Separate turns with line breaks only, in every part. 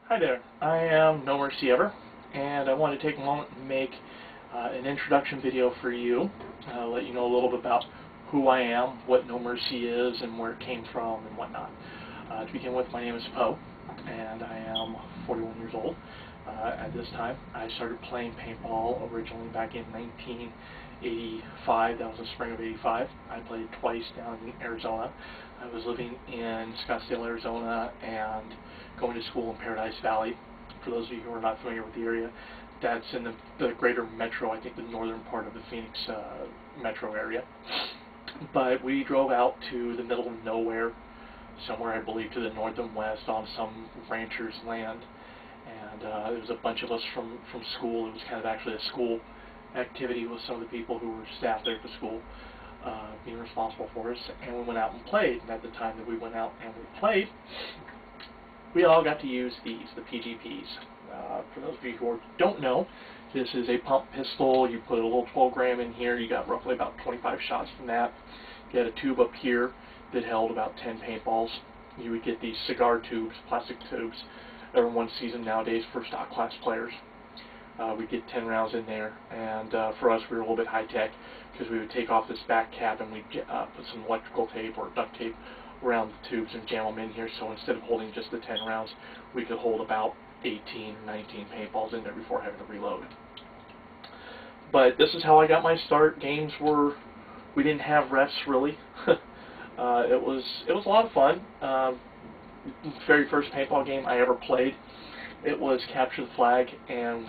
Hi there, I am No Mercy Ever, and I want to take a moment and make an introduction video for you, let you know a little bit about who I am, what No Mercy is, and where it came from, and whatnot. To begin with, my name is Poe, and I am 41 years old. At this time, I started playing paintball originally back in 1985. That was the spring of '85. I played twice down in Arizona. I was living in Scottsdale, Arizona, and going to school in Paradise Valley. For those of you who are not familiar with the area, that's in the greater metro, I think the northern part of the Phoenix metro area. But we drove out to the middle of nowhere, somewhere I believe to the north and west on some rancher's land. And there was a bunch of us from school. It was kind of actually a school activity with some of the people who were staff there at the school being responsible for us. And we went out and played. And at the time that we went out and we played, we all got to use these, the PGPs. For those of you who don't know, this is a pump pistol. You put a little 12 gram in here. You got roughly about 25 shots from that. You had a tube up here that held about 10 paintballs. You would get these cigar tubes, plastic tubes. Everyone sees them nowadays for stock class players. We'd get 10 rounds in there, and for us we were a little bit high tech because we would take off this back cap and we'd put some electrical tape or duct tape around the tubes and jam them in here, so instead of holding just the 10 rounds, we could hold about 18 or 19 paintballs in there before having to reload. But this is how I got my start. Games we didn't have refs really. It was a lot of fun. Very first paintball game I ever played, it was Capture the Flag, and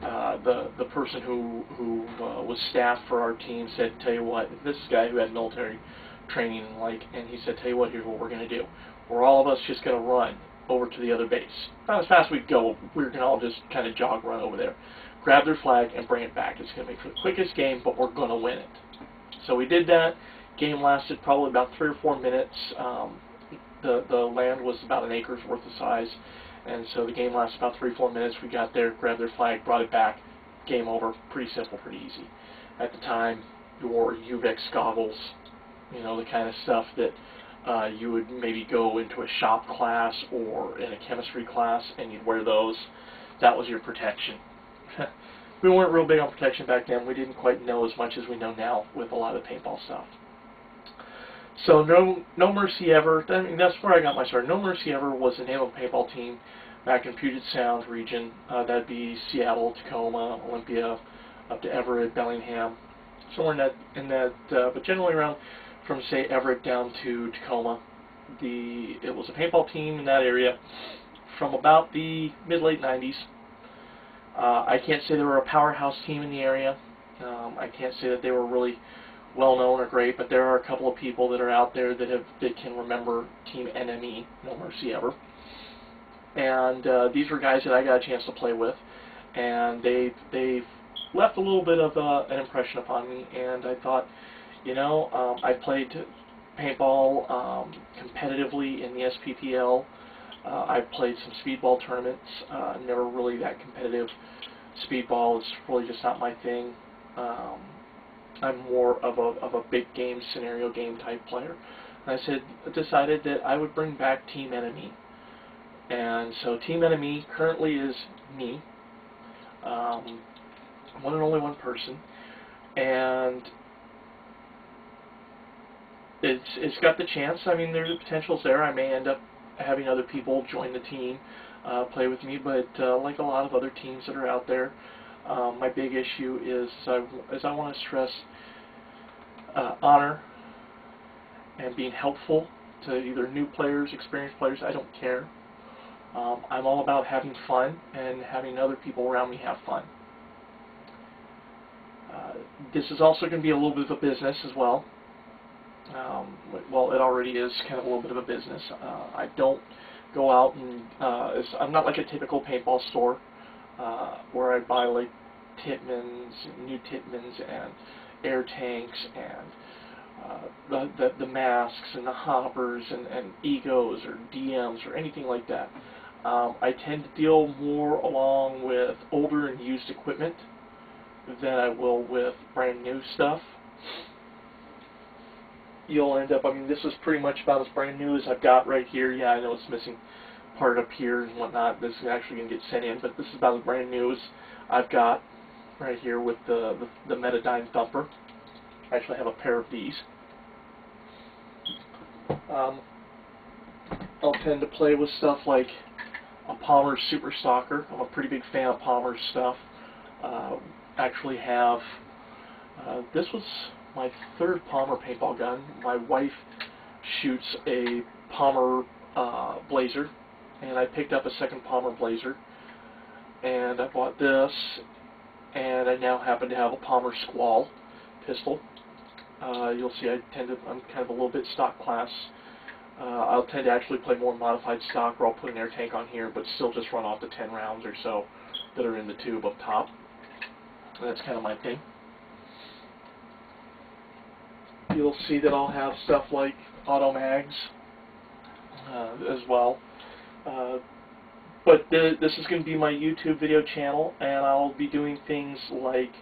the person who was staff for our team said, "Tell you what," this guy who had military training and he said, "Tell you what, here's what we're going to do. We're all of us just going to run over to the other base. Not as fast as we go, we're going to all just kind of jog run over there, grab their flag, and bring it back. It's going to be for the quickest game, but we're going to win it." So we did that. Game lasted probably about 3 or 4 minutes. The land was about an acre's worth of size, and so the game lasted about 3 or 4 minutes. We got there, grabbed their flag, brought it back, game over. Pretty simple, pretty easy. At the time, you wore UVEX goggles, you know, the kind of stuff that you would maybe go into a shop class or in a chemistry class, and you'd wear those. That was your protection. We weren't real big on protection back then. We didn't quite know as much as we know now with a lot of paintball stuff. So No Mercy Ever, I mean, that's where I got my start. No Mercy Ever was the name of a paintball team back in Puget Sound region. That'd be Seattle, Tacoma, Olympia, up to Everett, Bellingham, somewhere in that but generally around from, say, Everett down to Tacoma. It was a paintball team in that area from about the mid-late 90s. I can't say they were a powerhouse team in the area. I can't say that they were really well known or great, but there are a couple of people that are out there that can remember Team NME, No Mercy Ever. And these were guys that I got a chance to play with, and they've left a little bit of an impression upon me. And I thought, you know, I played paintball competitively in the SPPL. I've played some speedball tournaments. Never really that competitive. Speedball is really just not my thing. I'm more of a big game, scenario game type player. And I decided that I would bring back Team NME. And so Team NME currently is me, one and only one person, and it's got the chance. I mean, there's the potential's there. I may end up having other people join the team, play with me, but like a lot of other teams that are out there, my big issue is I want to stress honor and being helpful to either new players, experienced players. I don't care. I'm all about having fun and having other people around me have fun. This is also going to be a little bit of a business as well. Well, it already is kind of a little bit of a business. I don't go out and I'm not like a typical paintball store where I buy like new Tippmanns and air tanks and the masks and the hoppers and egos or DMs or anything like that. I tend to deal more along with older and used equipment than I will with brand new stuff. You'll end up, I mean, this is pretty much about as brand new as I've got right here. Yeah, I know it's missing part up here and whatnot. This is actually going to get sent in, but this is about as brand new as I've got right here with the Metadyne Thumper. I actually have a pair of these. I'll tend to play with stuff like a Palmer Super Stalker. I'm a pretty big fan of Palmer's stuff. Actually have, this was my third Palmer paintball gun. My wife shoots a Palmer Blazer, and I picked up a second Palmer Blazer, and I bought this, and I now happen to have a Palmer Squall pistol. You'll see I'm kind of a little bit stock class. I'll tend to actually play more modified stock, or I'll put an air tank on here, but still just run off the 10 rounds or so that are in the tube up top. And that's kind of my thing. You'll see that I'll have stuff like auto mags as well. But this is going to be my YouTube video channel, and I'll be doing things like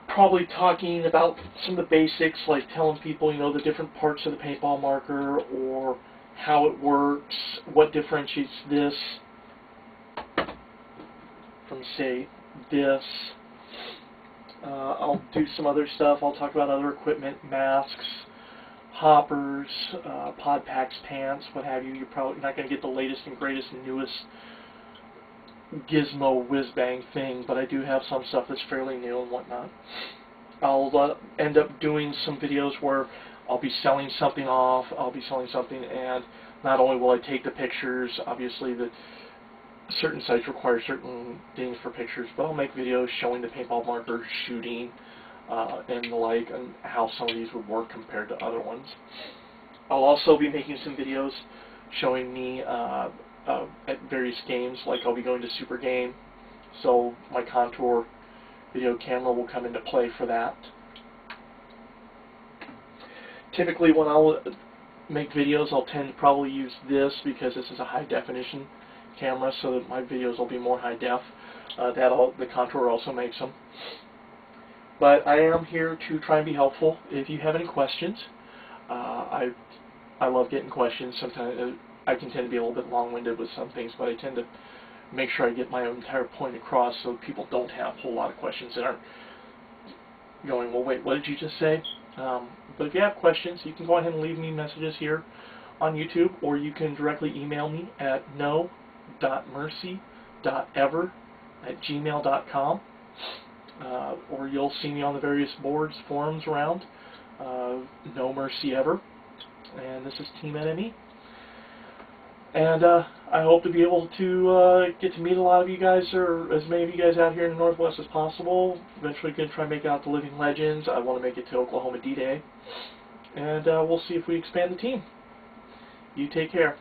probably talking about some of the basics, like telling people, you know, the different parts of the paintball marker, or how it works, what differentiates this from, say, this. I'll do some other stuff. I'll talk about other equipment, masks, hoppers, pod packs, pants, what have you. You're probably not going to get the latest and greatest and newest gizmo whiz-bang thing, but I do have some stuff that's fairly new and whatnot. I'll end up doing some videos where I'll be selling something off, and not only will I take the pictures, obviously the certain sites require certain things for pictures, but I'll make videos showing the paintball marker shooting and the like, and how some of these would work compared to other ones. I'll also be making some videos showing me at various games, like I'll be going to Super Game, so my Contour video camera will come into play for that. Typically when I'll make videos, I'll tend to probably use this because this is a high definition camera, so that my videos will be more high def. The Contour also makes them. But I am here to try and be helpful. If you have any questions, I love getting questions. Sometimes I can tend to be a little bit long-winded with some things, but I tend to make sure I get my entire point across so people don't have a whole lot of questions that aren't going, well, wait, what did you just say? But if you have questions, you can go ahead and leave me messages here on YouTube, or you can directly email me at no.mercy.ever@gmail.com, or you'll see me on the various boards, forums around, No Mercy Ever, and this is Team NME. And I hope to be able to get to meet a lot of you guys, or as many of you guys out here in the Northwest as possible. Eventually going to try and make it out to Living Legends. I want to make it to Oklahoma D-Day. And we'll see if we expand the team. You take care.